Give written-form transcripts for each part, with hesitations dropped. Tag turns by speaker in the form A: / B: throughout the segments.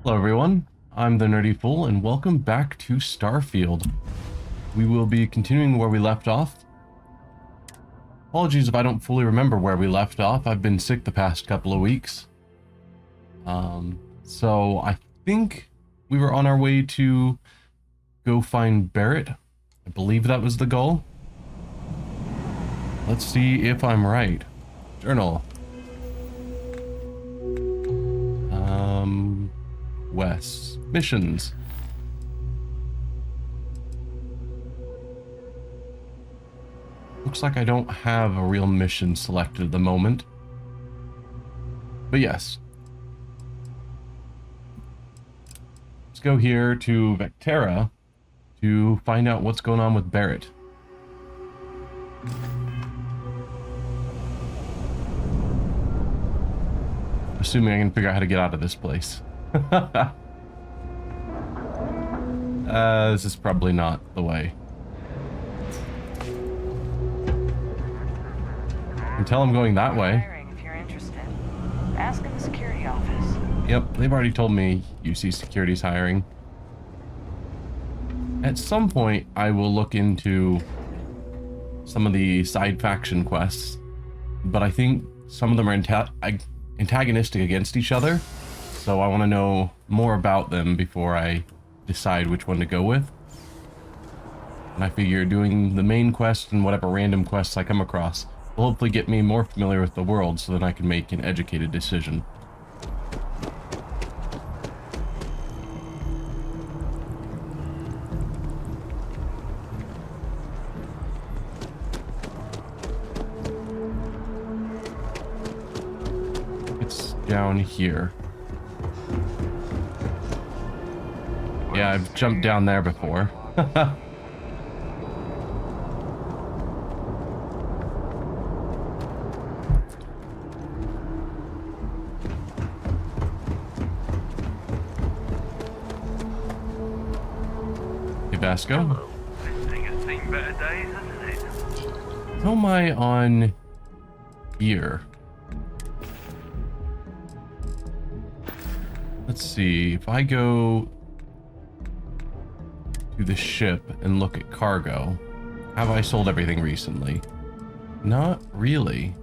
A: Hello everyone, I'm the Nerdy Fool and welcome back to Starfield. We will be continuing where we left off. Apologies if I don't fully remember where we left off. I've been sick the past couple of weeks. So I think we were on our way to go find Barrett. I believe that was the goal. Let's see if I'm right. Journal. West. Missions. Looks like I don't have a real mission selected at the moment. But yes. Let's go here to Vectera to find out what's going on with Barrett. Assuming I can figure out how to get out of this place. This is probably not the way. Until I'm going that way.
B: If you're interested, ask in the security office.
A: Yep, they've already told me UC Security's hiring. At some point, I will look into some of the side faction quests, but I think some of them are antagonistic against each other, so I want to know more about them before I decide which one to go with. And I figure doing the main quest and whatever random quests I come across will hopefully get me more familiar with the world so that I can make an educated decision. It's down here. Yeah, I've jumped down there before. Hey, Vasco.
C: It's seen better days, hasn't it?
A: How am I on here? Let's see, if I go to the ship and look at cargo, have I sold everything recently? Not really.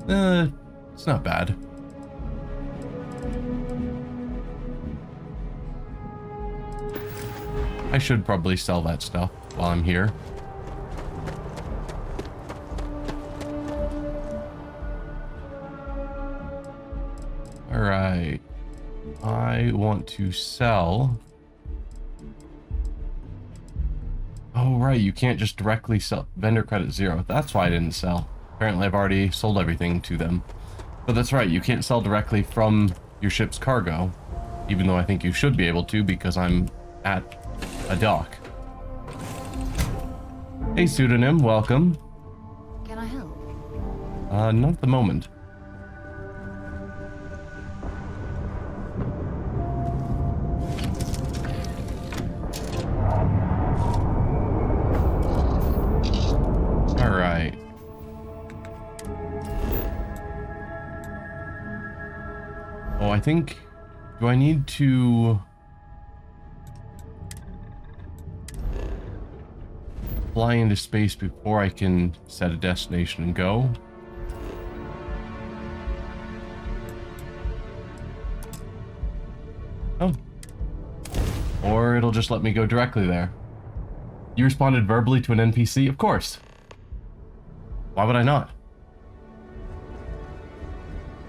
A: It's not bad. I should probably sell that stuff while I'm here. Alright. I want to sell. Oh, right. You can't just directly sell. Vendor credit 0. That's why I didn't sell. Apparently, I've already sold everything to them. But that's right. You can't sell directly from your ship's cargo. Even though I think you should be able to because I'm at a dock. Hey, Pseudonym. Welcome.
D: Can I help?
A: Not at the moment. Alright. Oh, I think... Do I need to... fly into space before I can set a destination and go? Oh. Or it'll just let me go directly there. You responded verbally to an NPC? Of course. Why would I not?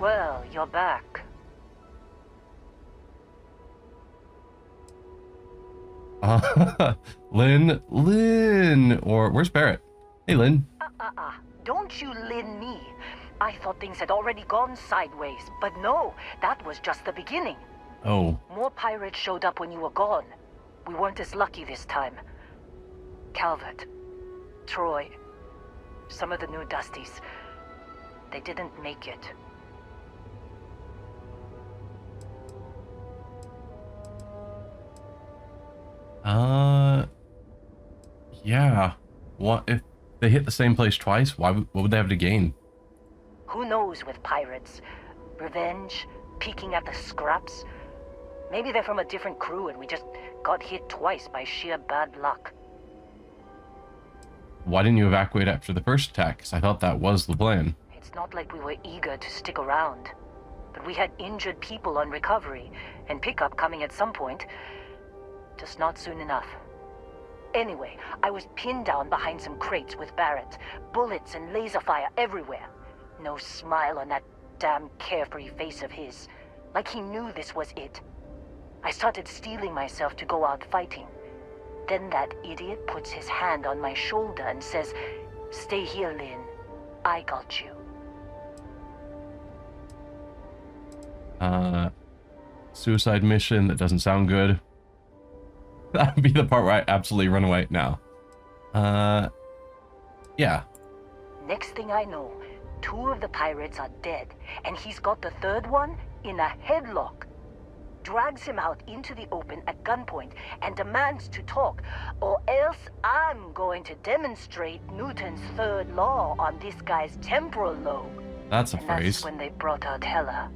B: Well, you're back.
A: Lynn, or where's Barrett? Hey, Lynn.
B: Don't you lin me. I thought things had already gone sideways, but no, that was just the beginning.
A: Oh,
B: More pirates showed up when you were gone. We weren't as lucky this time. Calvert, Troy, some of the new Dusties, they didn't make it.
A: yeah. What if they hit the same place twice? What would they have to gain?
B: Who knows with pirates? Revenge? Peeking at the scraps? Maybe they're from a different crew and we just got hit twice by sheer bad luck.
A: Why didn't you evacuate after the first attack? 'Cause I thought that was the plan.
B: It's not like we were eager to stick around. But we had injured people on recovery, and pickup coming at some point. Just not soon enough. Anyway, I was pinned down behind some crates with Barrett. Bullets and laser fire everywhere. No smile on that damn carefree face of his. Like he knew this was it. I started steeling myself to go out fighting. Then that idiot puts his hand on my shoulder and says, "Stay here, Lynn. I got you."
A: Suicide mission, that doesn't sound good. That would be the part where I absolutely run away now. Yeah.
B: Next thing I know, 2 of the pirates are dead, and he's got the 3rd one in a headlock. Drags him out into the open at gunpoint and demands to talk, or else I'm going to demonstrate Newton's 3rd law on this guy's temporal lobe.
A: That's a
B: And
A: phrase.
B: that's when they brought out Hela.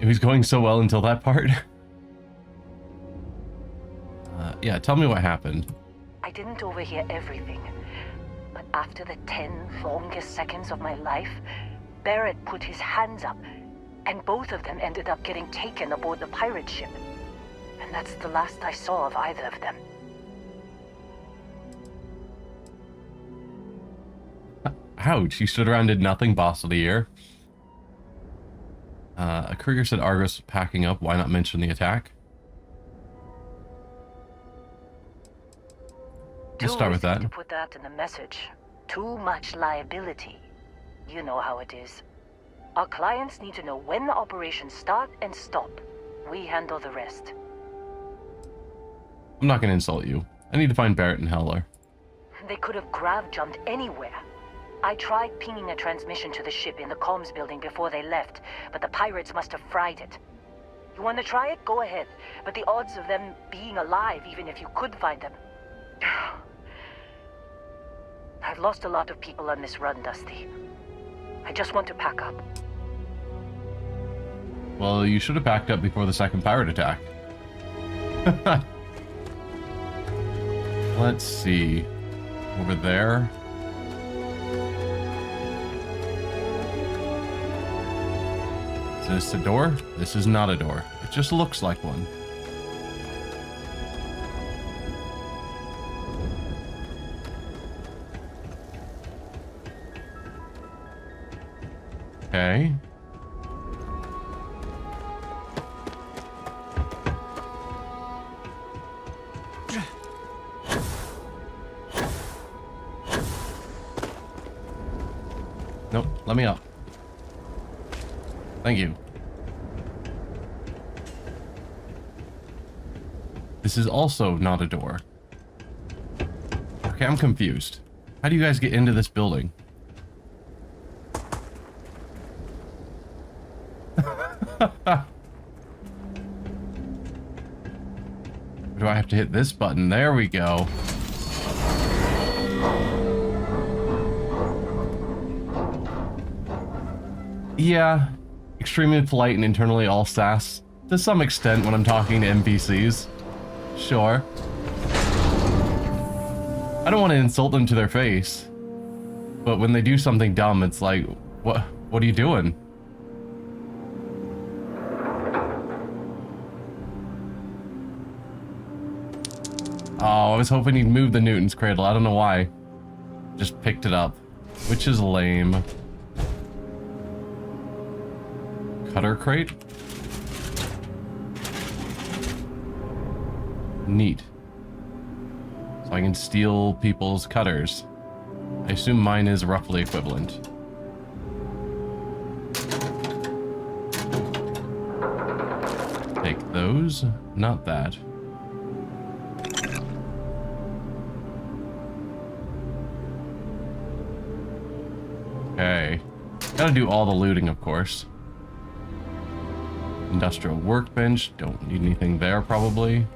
A: It was going so well until that part. Yeah, tell me what happened.
B: I didn't overhear everything, but after the 10 longest seconds of my life, Barrett put his hands up, and both of them ended up getting taken aboard the pirate ship. And that's the last I saw of either of them.
A: Ouch, you stood around and did nothing, boss of the year. A courier said Argus was packing up. Why not mention the attack? Let's start with that.
B: To put that in the message. Too much liability. You know how it is. Our clients need to know when the operations start and stop. We handle the rest.
A: I'm not going to insult you. I need to find Barrett and Heller.
B: They could have grav-jumped anywhere. I tried pinging a transmission to the ship in the comms building before they left, but the pirates must have fried it. You want to try it? Go ahead. But the odds of them being alive, even if you could find them... I've lost a lot of people on this run, Dusty. I just want to pack up.
A: Well, you should have packed up before the second pirate attack. Let's see. Over there. Is this a door? This is not a door. It just looks like one. Okay. Nope, let me up. Thank you. This is also not a door. Okay, I'm confused. How do you guys get into this building? Do I have to hit this button? There we go. Yeah, extremely polite and internally all sass. To some extent when I'm talking to NPCs. Sure. I don't want to insult them to their face. But when they do something dumb, it's like, what are you doing? Oh, I was hoping he'd move the Newton's cradle. I don't know why. Just picked it up. Which is lame. Cutter crate? Neat. So I can steal people's cutters. I assume mine is roughly equivalent. Take those. Not that. Okay. Gotta do all the looting, of course. Industrial workbench. Don't need anything there, probably.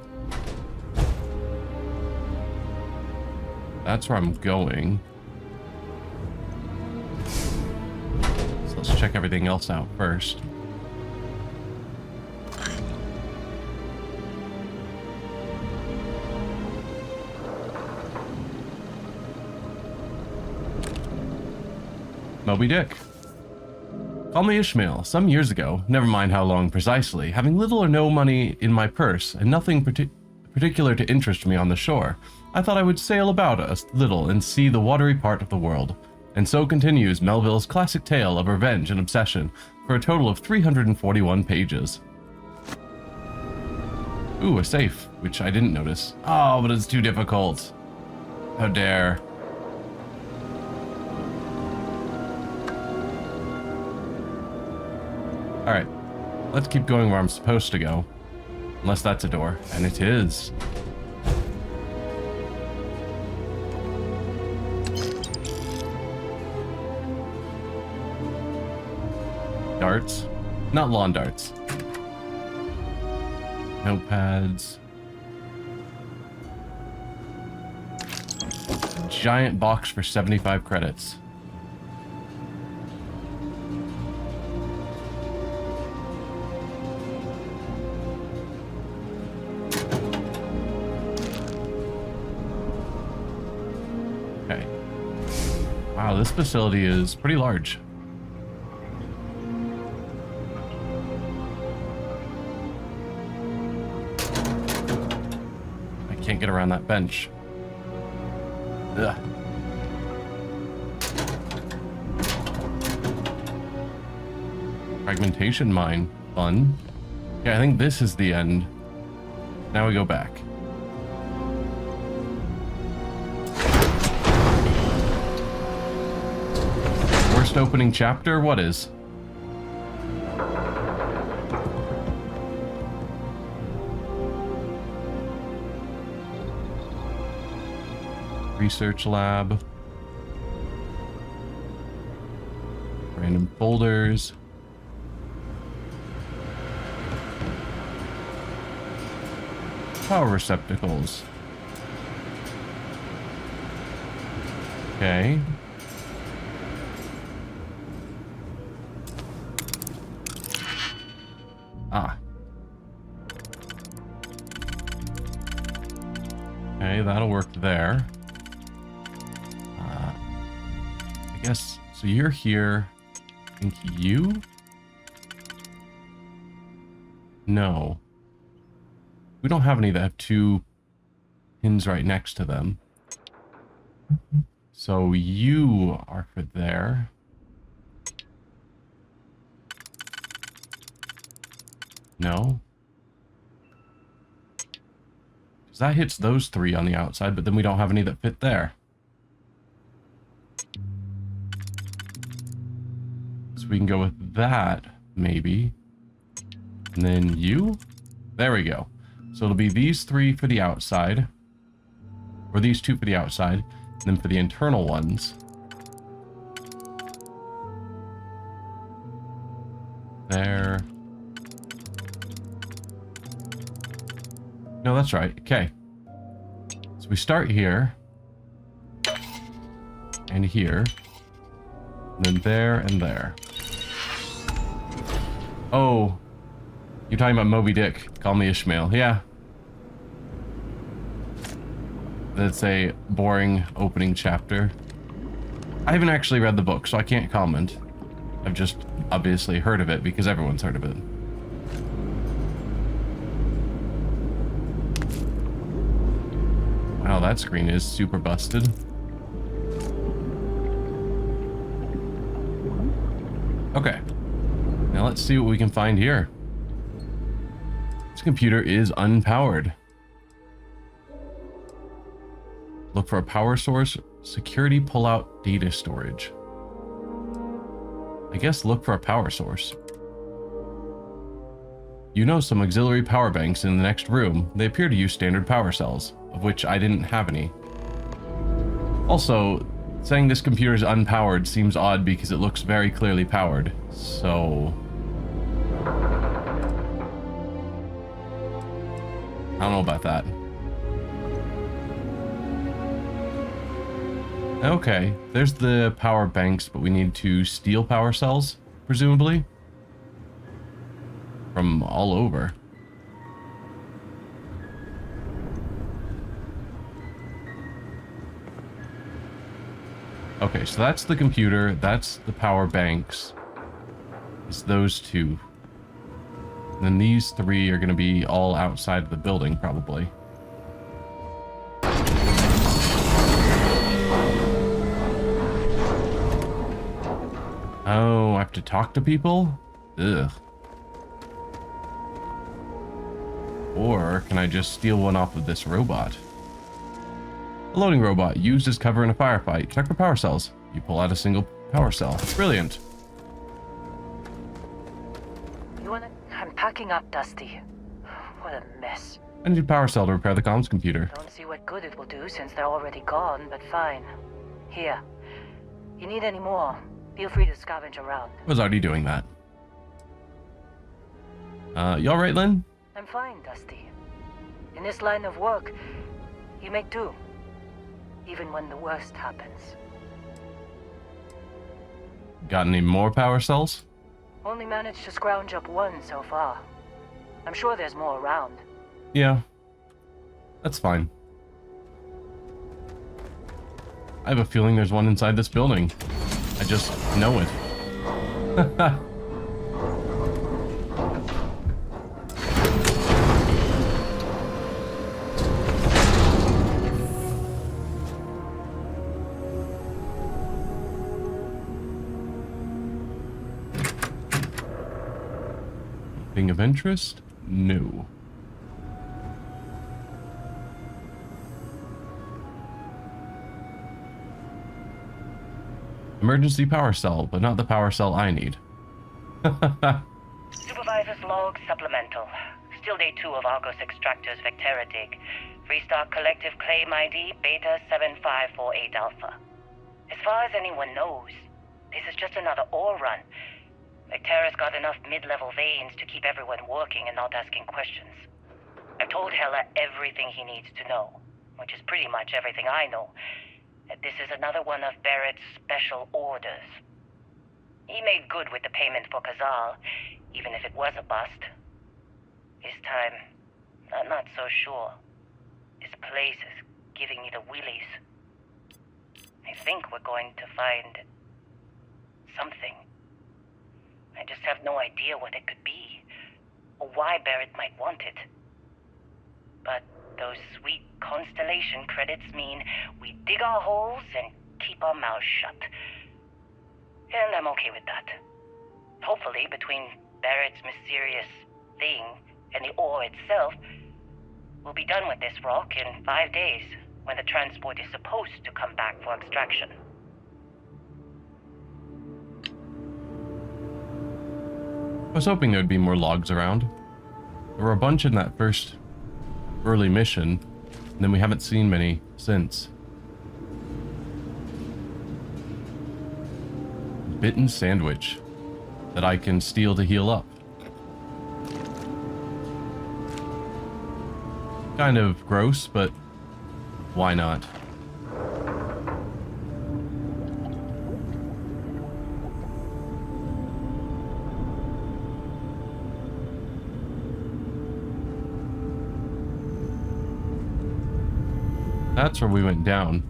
A: That's where I'm going. So let's check everything else out first. Moby Dick. Call me Ishmael. Some years ago, never mind how long precisely, having little or no money in my purse and nothing particular to interest me on the shore, I thought I would sail about a little and see the watery part of the world. And so continues Melville's classic tale of revenge and obsession for a total of 341 pages. Ooh, a safe, which I didn't notice. Oh, but it's too difficult. How dare. Alright, let's keep going where I'm supposed to go. Unless that's a door, and it is. Darts? Not lawn darts. Notepads. Giant box for 75 credits. Okay. Wow, this facility is pretty large. Can't get around that bench. Ugh. Fragmentation mine. Fun. Yeah, I think this is the end. Now we go back. Worst opening chapter? What is? Research lab. Random folders. Power receptacles. Okay. Ah. Okay, that'll work there. I guess, so you're here. I think you? No. We don't have any that have two pins right next to them. So you are for there. No. Because that hits those three on the outside, but then we don't have any that fit there. We can go with that, maybe. And then you? There we go. So it'll be these three for the outside. Or these two for the outside. And then for the internal ones. There. No, that's right. Okay. So we start here. And here. And then there and there. Oh, you're talking about Moby Dick. Call me Ishmael. Yeah. That's a boring opening chapter. I haven't actually read the book, so I can't comment. I've just obviously heard of it because everyone's heard of it. Wow, that screen is super busted. Okay. Now let's see what we can find here. This computer is unpowered. Look for a power source. Security pullout data storage. I guess look for a power source. You know some auxiliary power banks in the next room. They appear to use standard power cells, of which I didn't have any. Also, saying this computer is unpowered seems odd because it looks very clearly powered. So I don't know about that. Okay, there's the power banks, but we need to steal power cells. presumably. From all over. Okay, so that's the computer, that's the power banks. It's those two. And then these three are going to be all outside of the building, probably. Oh, I have to talk to people? Ugh. Or can I just steal one off of this robot? A loading robot used as cover in a firefight. Check for power cells. You pull out a single power cell. Brilliant.
B: You wanna... I'm packing up, Dusty. What a mess.
A: I need a power cell to repair the comms computer.
B: Don't see what good it will do since they're already gone, but fine. Here. You need any more? Feel free to scavenge around.
A: I was already doing that. You alright, Lynn?
B: I'm fine, Dusty. In this line of work, you make do. Even when the worst happens.
A: Got any more power cells?
B: Only managed to scrounge up one so far. I'm sure there's more around.
A: Yeah. That's fine. I have a feeling there's one inside this building. I just know it. Thing of interest? No. Emergency power cell, but not the power cell I need.
D: Supervisor's log supplemental. Still day 2 of Argos Extractor's Vectera dig. Freestock collective claim ID Beta 7548 Alpha. As far as anyone knows, this is just another ore run. Vectera's got enough mid-level veins to keep everyone working and not asking questions. I've told Heller everything he needs to know, which is pretty much everything I know. This is another one of Barrett's special orders. He made good with the payment for Kazal, even if it was a bust. This time, I'm not so sure. This place is giving me the willies. I think we're going to find something. I just have no idea what it could be, or why Barrett might want it. But those sweet Constellation credits mean we dig our holes and keep our mouths shut. And I'm okay with that. Hopefully, between Barrett's mysterious thing and the ore itself, we'll be done with this rock in 5 days, when the transport is supposed to come back for extraction.
A: I was hoping there'd be more logs around. There were a bunch in that first early mission, and then we haven't seen many since. Bitten sandwich that I can steal to heal up. Kind of gross, but why not? That's where we went down,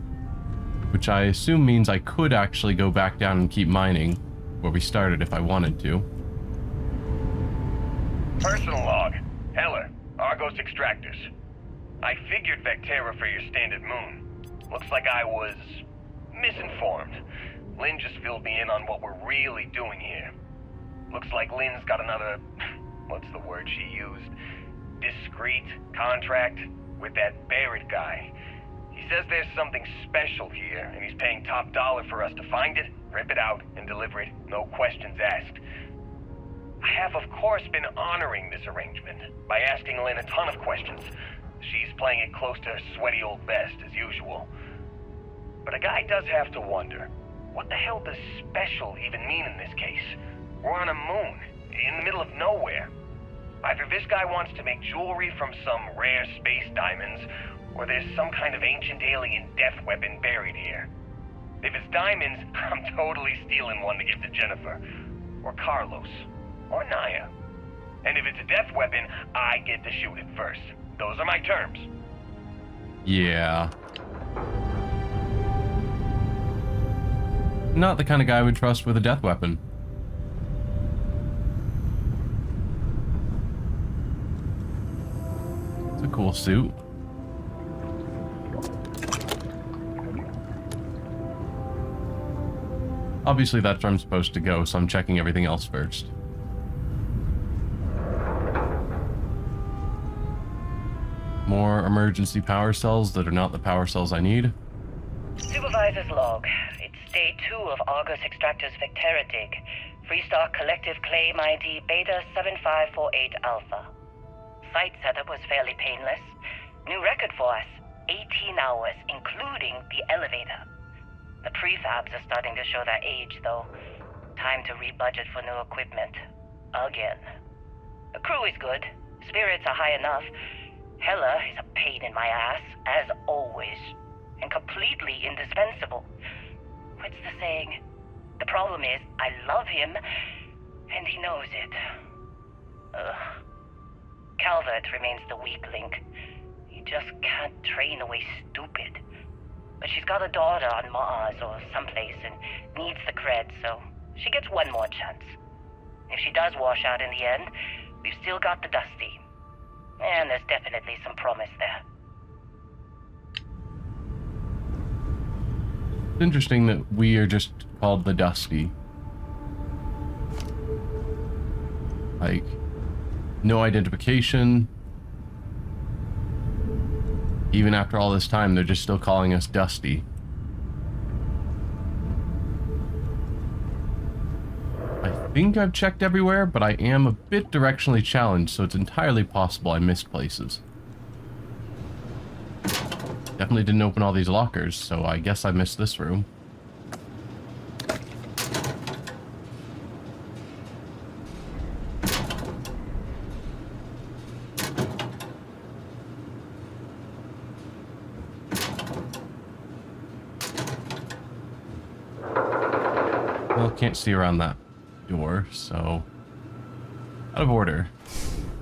A: which I assume means I could actually go back down and keep mining where we started if I wanted to.
E: Personal log. Heller, Argos Extractors. I figured Vectera for your standard moon. Looks like I was misinformed. Lynn just filled me in on what we're really doing here. Looks like Lynn's got another, what's the word she used? Discreet contract with that Barrett guy. He says there's something special here, and he's paying top dollar for us to find it, rip it out, and deliver it, no questions asked. I have, of course, been honoring this arrangement by asking Lynn a ton of questions. She's playing it close to her sweaty old best, as usual. But a guy does have to wonder, what the hell does special even mean in this case? We're on a moon, in the middle of nowhere. Either this guy wants to make jewelry from some rare space diamonds, or there's some kind of ancient alien death weapon buried here. If it's diamonds, I'm totally stealing one to give to Jennifer. or Carlos, or Naya. And if it's a death weapon, I get to shoot it first. Those are my terms.
A: Yeah. Not the kind of guy I would trust with a death weapon. It's a cool suit. Obviously that's where I'm supposed to go, so I'm checking everything else first. More emergency power cells that are not the power cells I need.
D: Supervisor's log. It's day 2 of Argus Extractor's Vecteritic. Freestar Collective Claim ID Beta 7548 Alpha. Site setup was fairly painless. New record for us. 18 hours, including the elevator. The prefabs are starting to show their age, though. Time to rebudget for new equipment. Again. The crew is good. Spirits are high enough. Hella is a pain in my ass, as always. And completely indispensable. What's the saying? The problem is, I love him, and he knows it. Calvert remains the weak link. You just can't train away stupid. But she's got a daughter on Mars or someplace and needs the cred, so she gets one more chance. If she does wash out in the end, we've still got the Dusty. And there's definitely some promise there.
A: It's interesting that we are just called the Dusty. Like, no identification. Even after all this time, they're just still calling us Dusty. I think I've checked everywhere, but I am a bit directionally challenged, so it's entirely possible I missed places. Definitely didn't open all these lockers, so I guess I missed this room. Well, can't see around that door, so out of order,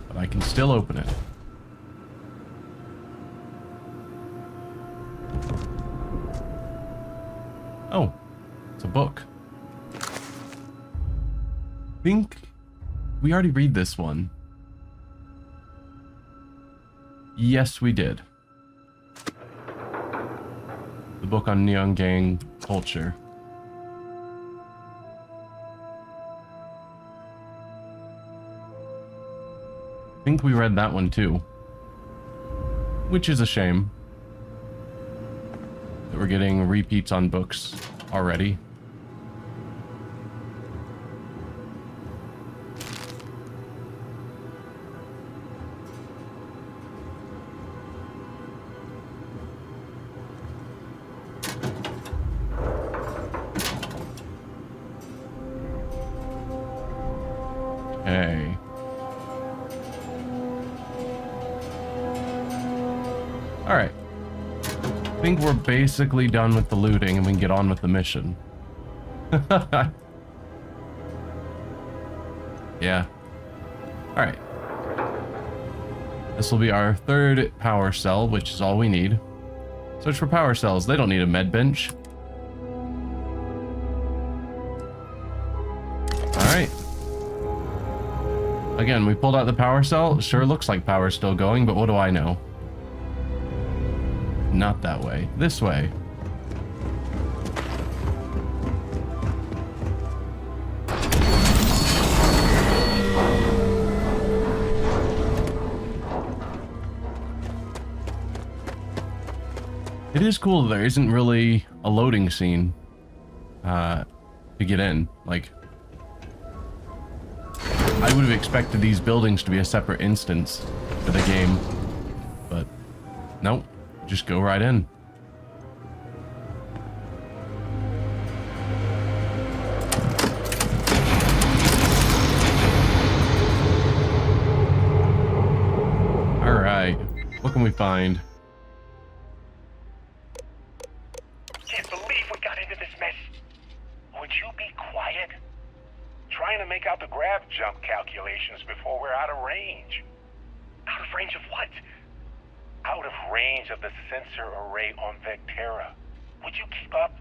A: but I can still open it. Oh, it's a book. I think we already read this one. Yes, we did. The book on Neon Gang culture. I think we read that one too. Which is a shame. That we're getting repeats on books already. Okay. Alright. I think we're basically done with the looting and we can get on with the mission. Yeah. Alright. This will be our third power cell, which is all we need. Search for power cells. They don't need a med bench. Alright. Again, we pulled out the power cell. Sure looks like power's still going, but what do I know? Not that way. This way. It is cool that there isn't really a loading scene to get in. Like, I would have expected these buildings to be a separate instance for the game, but nope. Just go right in. Alright. What can we find?
E: Can't believe we got into this mess. Would you be quiet? Trying to make
F: jump calculations before we're out of range.
E: Out of range of what?
F: Out of range of the sensor array on Vectera. Would you keep up?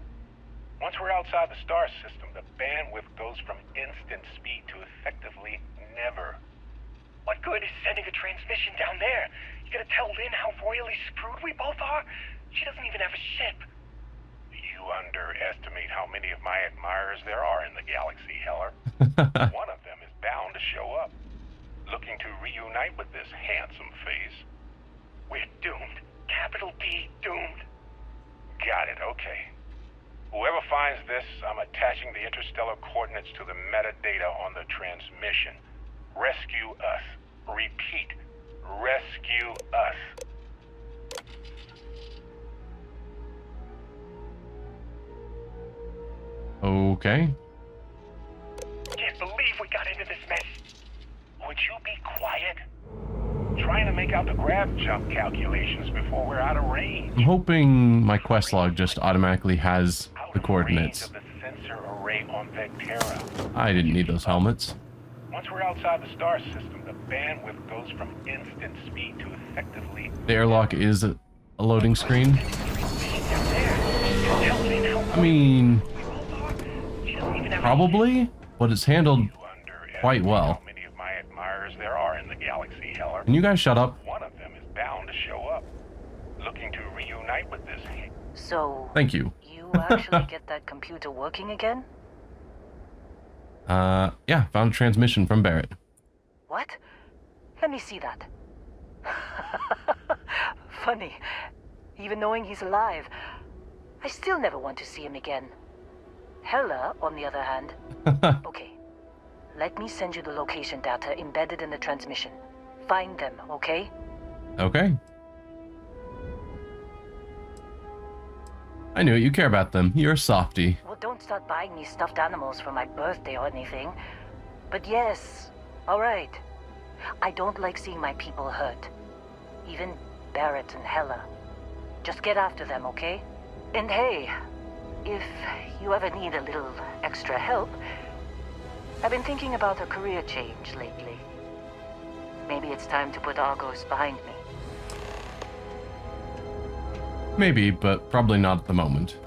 F: Once we're outside the star system, the bandwidth goes from instant speed to effectively never.
E: What good is sending a transmission down there? You gonna tell Lynn how royally screwed we both are? She doesn't even have a ship.
F: You underestimate how many of my admirers there are in the galaxy, Heller. One of them is bound to show up, looking to reunite with this handsome face.
E: We're doomed. Capital D, doomed.
F: Got it, okay. Whoever finds this, I'm attaching the interstellar coordinates to the metadata on the transmission. Rescue us. Repeat, rescue us.
A: Okay.
E: Can't believe we got into this mess.
F: Would you be quiet? Trying to make out the grav jump calculations before we're out of range.
A: I'm hoping my quest log just automatically has
F: Out
A: the
F: of
A: coordinates.
F: range of the sensor array on Vectera.
A: I didn't need those helmets.
F: Once we're outside the star system, the bandwidth goes from instant speed to effectively...
A: The airlock is a loading screen. I mean, probably, but it's handled
F: You underestimate
A: quite well.
F: how many of my admirers there are in the galaxy, Heller.
A: Can you guys shut up?
F: One of them is bound to show up, looking to reunite with this...
B: So,
A: Thank you.
B: you actually get that computer working again?
A: Yeah, found a transmission from Barrett.
B: What? Let me see that. Funny. Even knowing he's alive, I still never want to see him again. Hella, on the other hand. Okay. Let me send you the location data embedded in the transmission. Find them, okay?
A: Okay. I knew it. You care about them. You're a softie.
B: Well, don't start buying me stuffed animals for my birthday or anything. But yes, alright. I don't like seeing my people hurt. Even Barrett and Hella. Just get after them, okay? And hey, if you ever need a little extra help, I've been thinking about a career change lately. Maybe it's time to put Argos behind me.
A: Maybe, but probably not at the moment.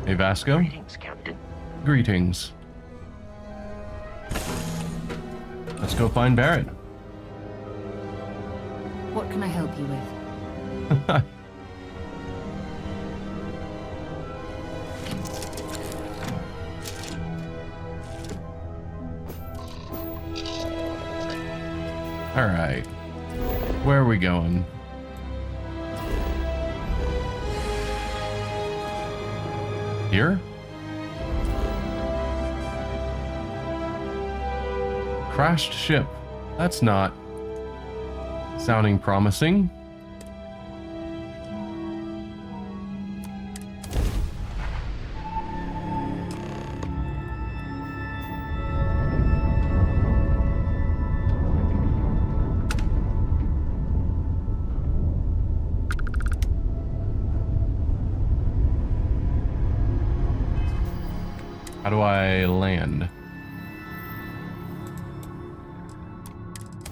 A: Hey, Vasco.
E: Greetings, Captain.
A: Greetings. Let's go find Barrett.
G: What can I help you with?
A: All right. Where are we going? Here? Crashed ship. That's not sounding promising. How do I land?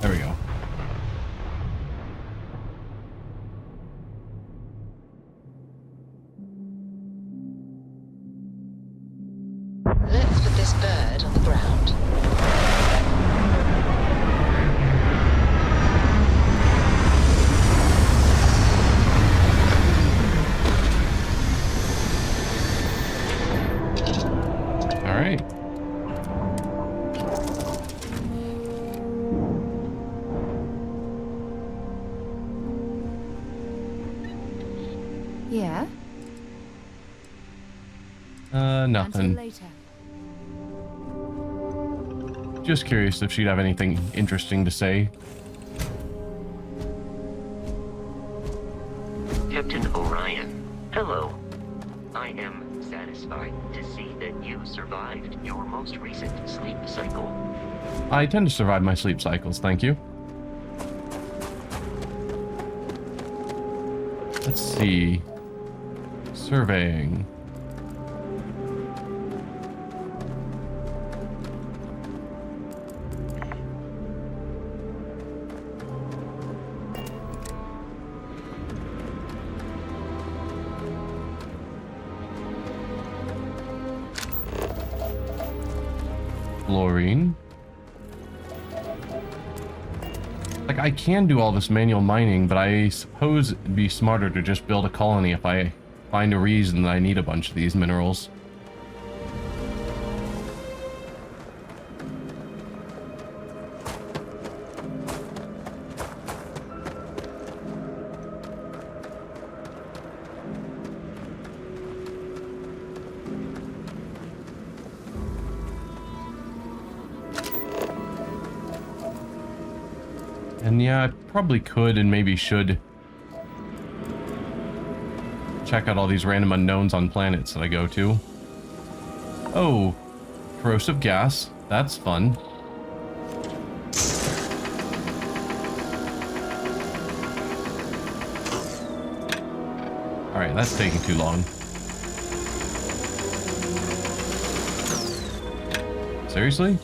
A: There we go.
H: Let's put this bird on the ground.
A: All right.
G: Yeah?
A: Nothing.
G: Until later.
A: Just curious if she'd have anything interesting to say.
I: Captain Orion, hello. I am satisfied to see that you survived your most recent sleep cycle.
A: I tend to survive my sleep cycles, thank you. Let's see. Surveying. Fluorine. Like, I can do all this manual mining, but I suppose it'd be smarter to just build a colony if I find a reason that I need a bunch of these minerals. And yeah, I probably could and maybe should check out all these random unknowns on planets that I go to. Oh, corrosive gas. That's fun. Alright, that's taking too long. Seriously?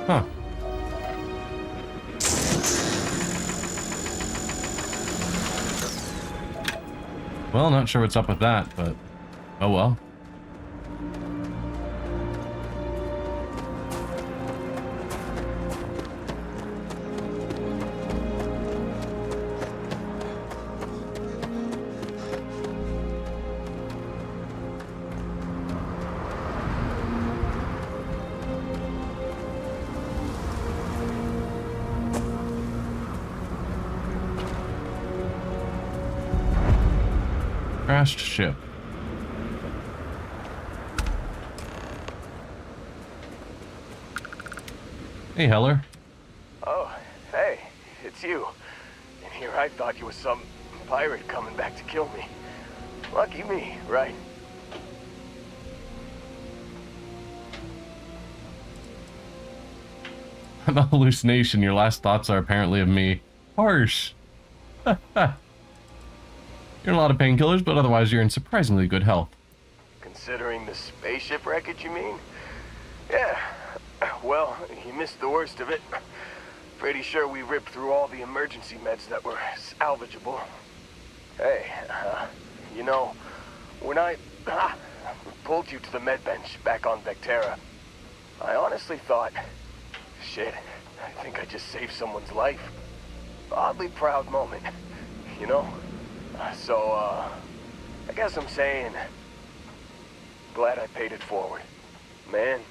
A: Huh. Well, not sure what's up with that, but oh well. Crashed ship. Hey, Heller.
E: Oh, hey, it's you. And here I thought you were some pirate coming back to kill me. Lucky me, right?
A: I'm a hallucination. Your last thoughts are apparently of me. Harsh. You're on a lot of painkillers, but otherwise you're in surprisingly good health.
E: Considering the spaceship wreckage, you mean? Yeah. Well, you missed the worst of it. Pretty sure we ripped through all the emergency meds that were salvageable. Hey, you know, when I pulled you to the med bench back on Vectera, I honestly thought, shit, I think I just saved someone's life. Oddly proud moment, you know? So, I guess I'm saying, glad I paid it forward. Man,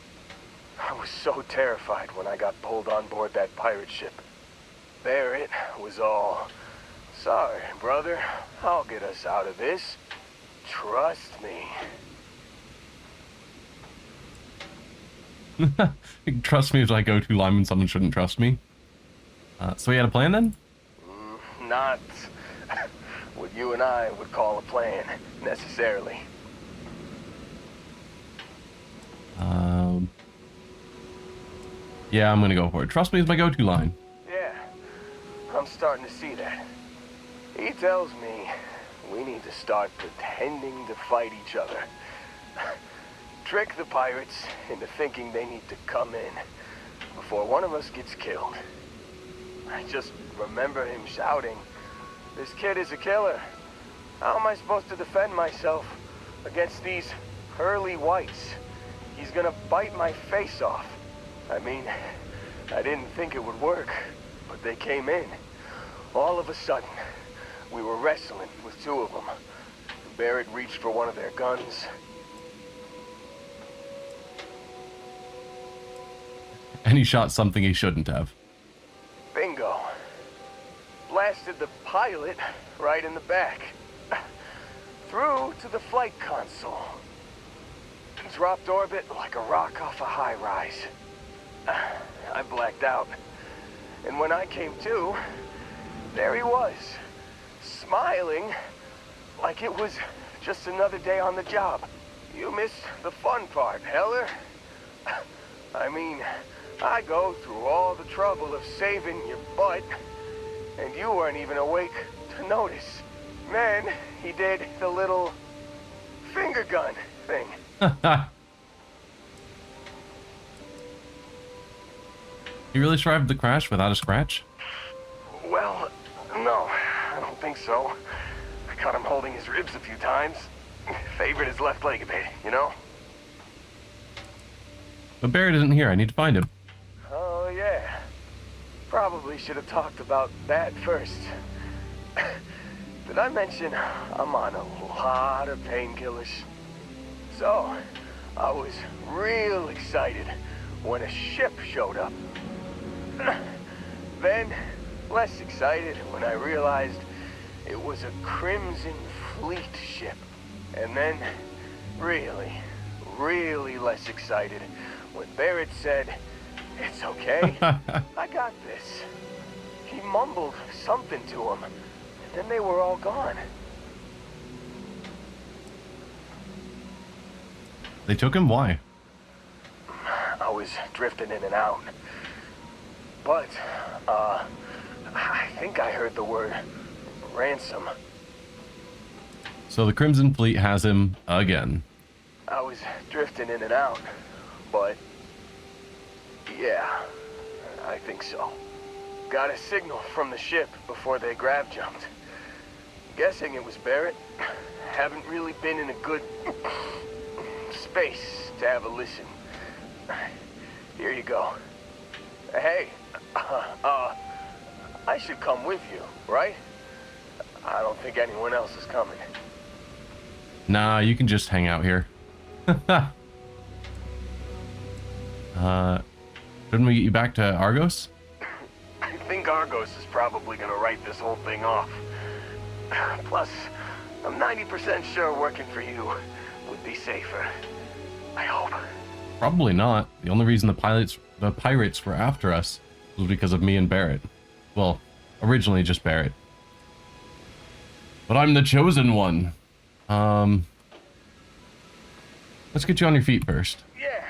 E: I was so terrified when I got pulled on board that pirate ship. There it was all, sorry, brother, I'll get us out of this. Trust me.
A: Trust me is my go-to line when someone shouldn't trust me. So we had a plan then?
E: Not what you and I would call a plan, necessarily.
A: Yeah, I'm gonna go for it. Trust me is my go-to line.
E: Yeah, I'm starting to see that. He tells me we need to start pretending to fight each other. Trick the pirates into thinking they need to come in before one of us gets killed. I just remember him shouting, "This kid is a killer. How am I supposed to defend myself against these early whites? He's gonna bite my face off." I mean, I didn't think it would work, but they came in. All of a sudden, we were wrestling with two of them. Barrett reached for one of their guns.
A: And he shot something he shouldn't have.
E: Bingo. Blasted the pilot right in the back. Through to the flight console. Dropped orbit like a rock off a high-rise. I blacked out. And when I came to, there he was, smiling like it was just another day on the job. You missed the fun part, Heller.
J: I mean, I go through all the trouble of saving your butt, and you weren't even awake to notice. Then he did the little finger gun thing.
A: He really survived the crash without a scratch?
J: Well, no, I don't think so. I caught him holding his ribs a few times. Favored his left leg a bit, you know?
A: But Barrett isn't here. I need to find him.
J: Oh, yeah. Probably should have talked about that first. Did I mention I'm on a lot of painkillers? So, I was real excited when a ship showed up. Then, less excited when I realized it was a Crimson Fleet ship. And then, really, really less excited when Barrett said, "It's okay, I got this." He mumbled something to him, and then they were all gone.
A: They took him? Why?
J: I was drifting in and out. But, I think I heard the word ransom.
A: So the Crimson Fleet has him again.
J: I was drifting in and out, but yeah, I think so. Got a signal from the ship before they grav jumped. Guessing it was Barrett. Haven't really been in a good space to have a listen. Here you go. Hey, I should come with you, right? I don't think anyone else is coming.
A: Nah, you can just hang out here. Shouldn't we get you back to Argos?
J: I think Argos is probably gonna write this whole thing off. Plus, I'm 90% sure working for you would be safer. I hope.
A: Probably not. The only reason the pirates were after us was because of me and Barrett. Well, originally just Barrett. But I'm the chosen one. Let's get you on your feet first.
J: Yeah,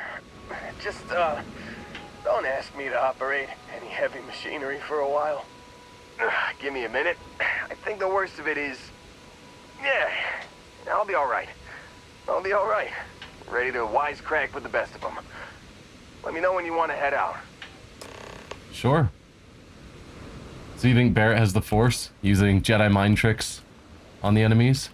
J: just, don't ask me to operate any heavy machinery for a while. Give me a minute. I think the worst of it is... Yeah, I'll be alright. I'll be alright. Ready to wisecrack with the best of them. Let me know when you want to head out.
A: Sure. So you think Barrett has the Force, using Jedi mind tricks on the enemies?